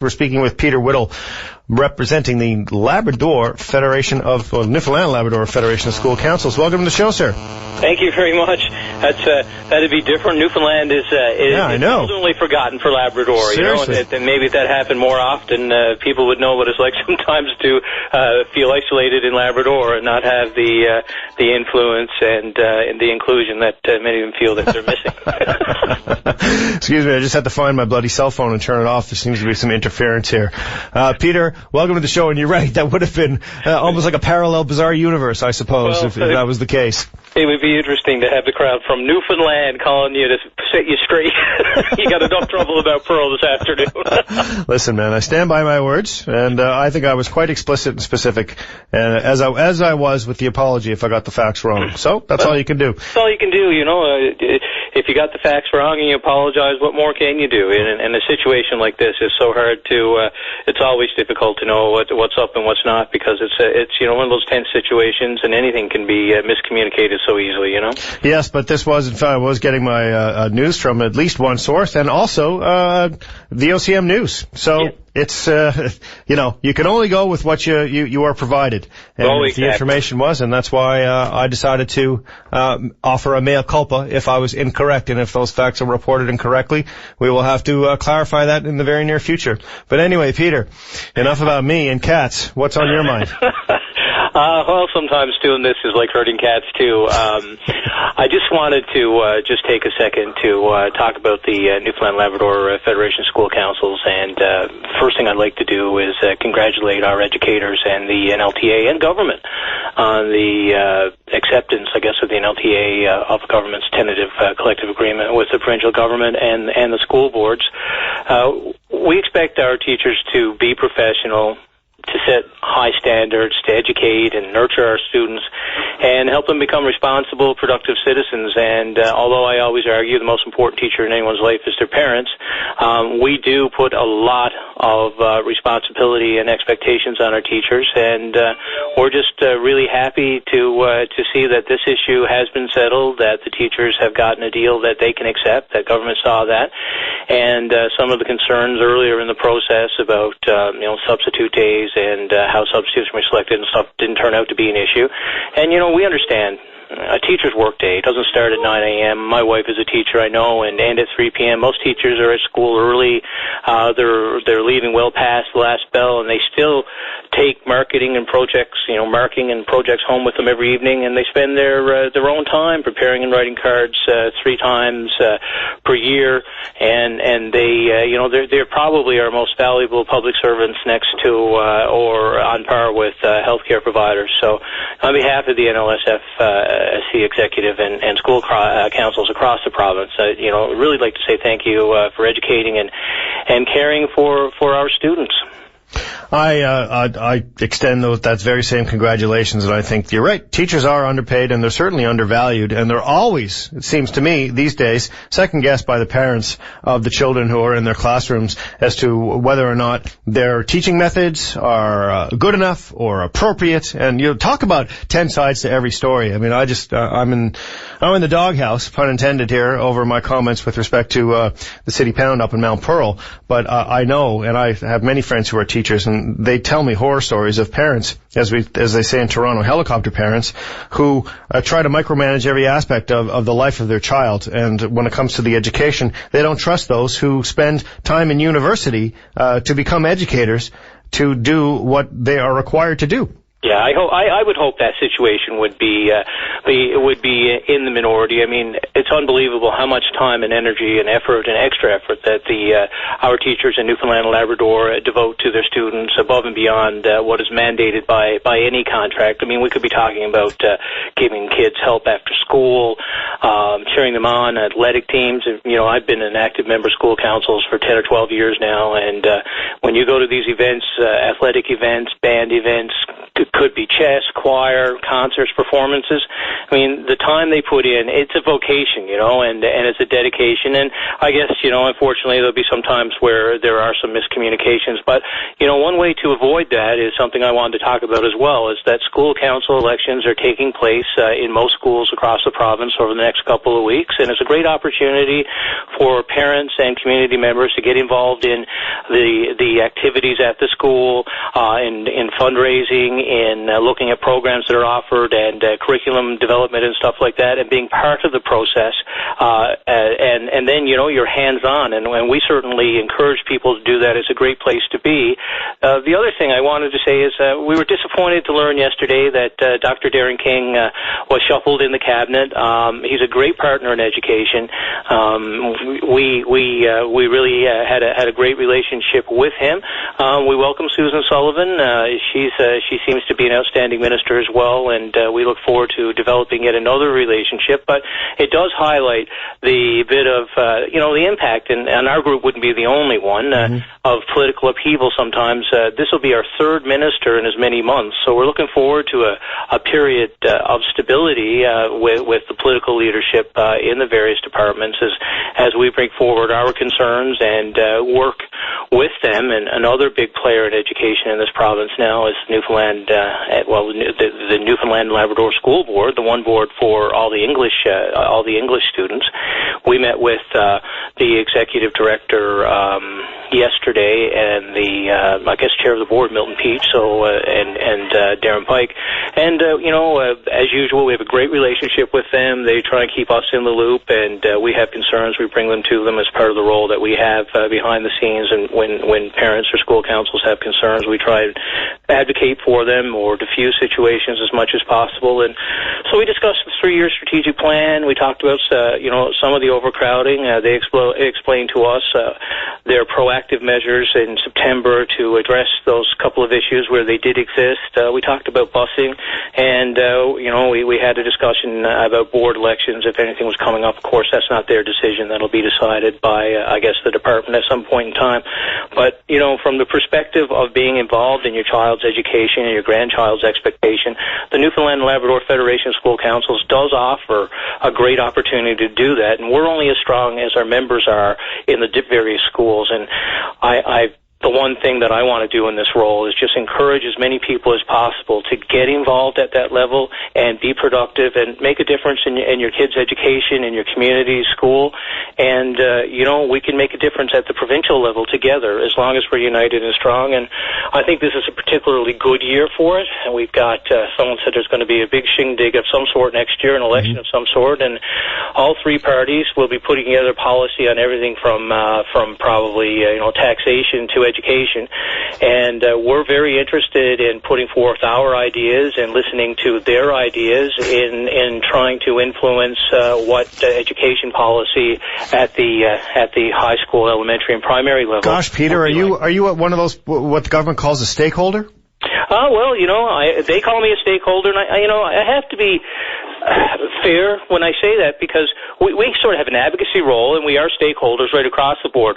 We're speaking with Peter Whittle, representing the Newfoundland Labrador Federation of School Councils. Welcome to the show, sir. Thank you very much. That'd be different. Newfoundland is only forgotten for Labrador. Seriously. You know, and maybe if that happened more often, people would know what it's like sometimes to feel isolated in Labrador and not have the influence and the inclusion that many of them feel that they're missing. Excuse me, I just had to find my bloody cell phone and turn it off. There seems to be some interference here. Peter, welcome to the show, and you're right, that would have been almost like a parallel bizarre universe, I suppose, if that was the case. It would be interesting to have the crowd from Newfoundland calling you to set you straight. You got enough trouble about Pearl this afternoon. Listen, man, I stand by my words, and I think I was quite explicit and specific, as I was with the apology if I got the facts wrong. So that's all you can do. That's all you can do, you know. If you got the facts wrong and you apologize, what more can you do? And a situation like this is so hard to. It's always difficult to know what's up and what's not, because it's one of those tense situations, and anything can be miscommunicated so easily, you know. Yes, but this was, in fact, I was getting my news from at least one source, and also VOCM news. So. Yeah. It's, you can only go with what you are provided. And exactly. The information was, and that's why I decided to offer a mea culpa if I was incorrect, and if those facts are reported incorrectly, we will have to clarify that in the very near future. But anyway, Peter, enough about me and cats. What's on your mind? Well, sometimes doing this is like herding cats, too. I just wanted to just take a second to talk about the Newfoundland Labrador Federation School Councils, and first thing I'd like to do is congratulate our educators and the NLTA and government on the acceptance, I guess, of the NLTA of the government's tentative collective agreement with the provincial government and the school boards. We expect our teachers to be professional, to set high standards, to educate and nurture our students, and help them become responsible, productive citizens. And although I always argue the most important teacher in anyone's life is their parents, we do put a lot of responsibility and expectations on our teachers, and we're just really happy to see that this issue has been settled, that the teachers have gotten a deal that they can accept, that government saw that, and some of the concerns earlier in the process about substitute days and how substitutes were selected and stuff didn't turn out to be an issue. And, we understand a teacher's work day doesn't start at 9 a.m. My wife is a teacher, I know, and at 3 p.m. Most teachers are at school early. They're leaving well past the last bell, and they still take marketing and projects, marking and projects home with them every evening, and they spend their own time preparing and writing cards 3 times per year, and they're probably our most valuable public servants next to or on par with healthcare providers. So on behalf of the NLSF executive and school councils across the province, really like to say thank you for educating and caring for our students. I extend that very same congratulations, and I think you're right. Teachers are underpaid, and they're certainly undervalued, and they're always, it seems to me, these days, second-guessed by the parents of the children who are in their classrooms as to whether or not their teaching methods are good enough or appropriate. And talk about 10 sides to every story. I mean, I'm in the doghouse, pun intended here, over my comments with respect to the City Pound up in Mount Pearl. But I know, and I have many friends who are teachers, and they tell me horror stories of parents, as they say in Toronto, helicopter parents, who try to micromanage every aspect of the life of their child. And when it comes to the education, they don't trust those who spend time in university to become educators to do what they are required to do. Yeah, I would hope that situation would be in the minority. I mean, it's unbelievable how much time and energy and effort and extra effort that our teachers in Newfoundland and Labrador devote to their students above and beyond what is mandated by any contract. I mean, we could be talking about giving kids help after school, cheering them on, athletic teams. I've been an active member of school councils for 10 or 12 years now, and when you go to these events, athletic events, band events, could be chess, choir, concerts, performances. I mean, the time they put in, it's a vocation, and it's a dedication. And I guess, unfortunately, there'll be some times where there are some miscommunications. But, one way to avoid that is something I wanted to talk about as well, is that school council elections are taking place in most schools across the province over the next couple of weeks. And it's a great opportunity for parents and community members to get involved in the activities at the school, in fundraising, in looking at programs that are offered, and curriculum development and stuff like that, and being part of the process. And then, you're hands-on, and we certainly encourage people to do that. It's a great place to be. The other thing I wanted to say is we were disappointed to learn yesterday that Dr. Darren King was shuffled in the cabinet. He's a great partner in education. We really had a great relationship with him. We welcome Susan Sullivan. She seems to be an outstanding minister as well, and we look forward to developing yet another relationship. But it does highlight the bit of the impact, and our group wouldn't be the only one, of political upheaval sometimes. This will be our third minister in as many months, so we're looking forward to a period of stability with the political leadership in the various departments as we bring forward our concerns and work with them. And another big player in education in this province now is Newfoundland, the Newfoundland and Labrador School Board, the one board for all the English students. We met with the executive director yesterday, and the chair of the board, Milton Peach, and Darren Pike, and as usual, we have a great relationship with them. They try and keep us in the loop, and we have concerns, we bring them to them as part of the role that we have behind the scenes. And when parents or school councils have concerns, we try to advocate for them or diffuse situations as much as possible. And so we discussed the 3-year strategic plan. We talked about some of the overcrowding. They explained to us their proactive measures in September to address those couple of issues where they did exist. We talked about busing, and we had a discussion about board elections. If anything was coming up, of course, that's not their decision. That'll be decided by, the department at some point in time. But, from the perspective of being involved in your child's education and your grandchild's expectation, the Newfoundland and Labrador Federation of School Councils does offer a great opportunity to do that, and we're only as strong as our members are in the various schools. And the one thing that I want to do in this role is just encourage as many people as possible to get involved at that level and be productive and make a difference in your kids' education, in your community, school. And, we can make a difference at the provincial level together as long as we're united and strong. And I think this is a particularly good year for it. And we've got, someone said there's going to be a big shindig of some sort next year, an election of some sort. And all three parties will be putting together policy on everything from probably, taxation to education, and we're very interested in putting forth our ideas and listening to their ideas in trying to influence what education policy at the high school, elementary, and primary level. Gosh, Peter, are you one of those what the government calls a stakeholder? They call me a stakeholder, and I have to be fair when I say that, because we sort of have an advocacy role, and we are stakeholders right across the board.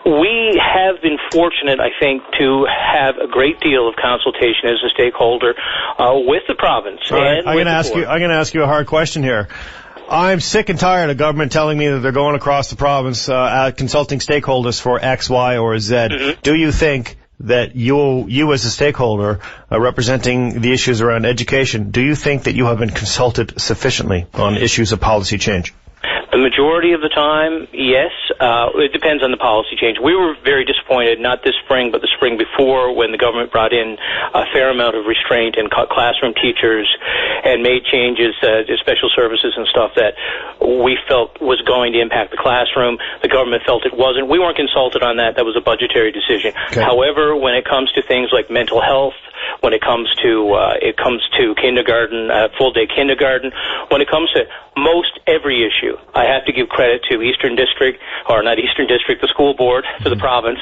We have been fortunate, I think, to have a great deal of consultation as a stakeholder with the province. Right. I'm going to ask you a hard question here. I'm sick and tired of government telling me that they're going across the province consulting stakeholders for X, Y, or Z. Mm-hmm. Do you think that you as a stakeholder representing the issues around education, do you think that you have been consulted sufficiently on issues of policy change? The majority of the time, yes. It depends on the policy change. We were very disappointed, not this spring, but the spring before, when the government brought in a fair amount of restraint and cut classroom teachers and made changes to special services and stuff that we felt was going to impact the classroom. The government felt it wasn't. We weren't consulted on that. That was a budgetary decision. Okay. However, when it comes to things like mental health, when it comes to kindergarten, full-day kindergarten, when it comes to most every issue, I have to give credit to Eastern District, or not Eastern District, the school board for the province,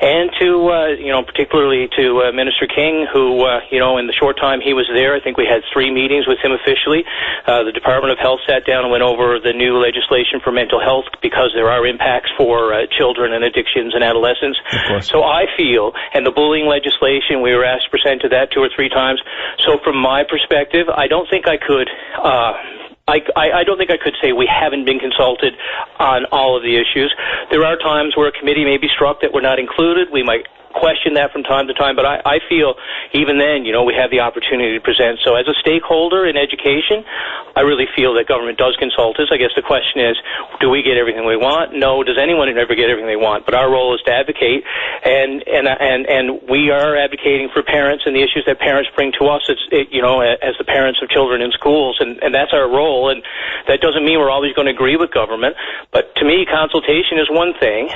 and to, particularly to Minister King, who, in the short time he was there, I think we had 3 meetings with him officially. The Department of Health sat down and went over the new legislation for mental health because there are impacts for children and addictions and adolescents. So I feel, and the bullying legislation, we were asked to present to that 2 or 3 times. So from my perspective, I don't think I could I don't think I could say we haven't been consulted on all of the issues. There are times where a committee may be struck that we're not included. We might question that from time to time, but I feel even then, we have the opportunity to present. So as a stakeholder in education, I really feel that government does consult us. I guess the question is, do we get everything we want? No. Does anyone ever get everything they want? But our role is to advocate, and we are advocating for parents and the issues that parents bring to us. As the parents of children in schools, and that's our role. And that doesn't mean we're always going to agree with government. But to me, consultation is one thing.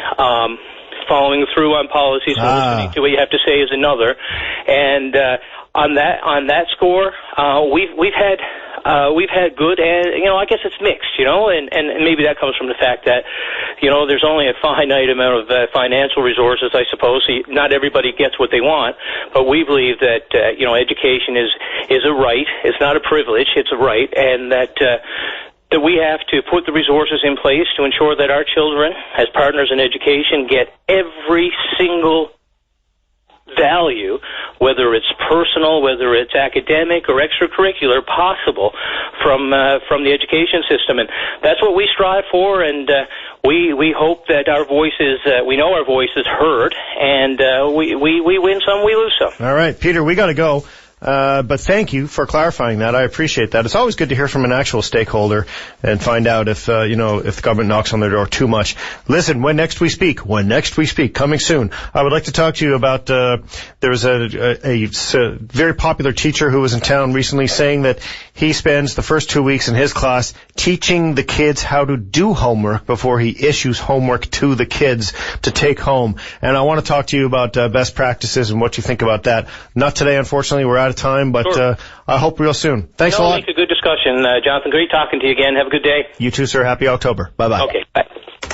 Following through on policies and listening to what you have to say is another. And on that score, we've had good, and I guess it's mixed, and maybe that comes from the fact that there's only a finite amount of financial resources, I suppose. So not everybody gets what they want, but we believe that education is a right. It's not a privilege. It's a right, and that we have to put the resources in place to ensure that our children, as partners in education, get every single value, whether it's personal, whether it's academic or extracurricular, possible from the education system. And that's what we strive for, and we hope that our voices, we know our voice is heard, and we win some, we lose some. All right, Peter, we got to go. But thank you for clarifying that. I appreciate that. It's always good to hear from an actual stakeholder and find out if the government knocks on their door too much. Listen, when next we speak, coming soon. I would like to talk to you about, there was a very popular teacher who was in town recently saying that he spends the first 2 weeks in his class teaching the kids how to do homework before he issues homework to the kids to take home. And I want to talk to you about best practices and what you think about that. Not today, unfortunately. We're out of time, but sure. I hope real soon. Thanks a lot. Make a good discussion, Jonathan. Great talking to you again. Have a good day. You too, sir. Happy October. Bye-bye. Okay, bye.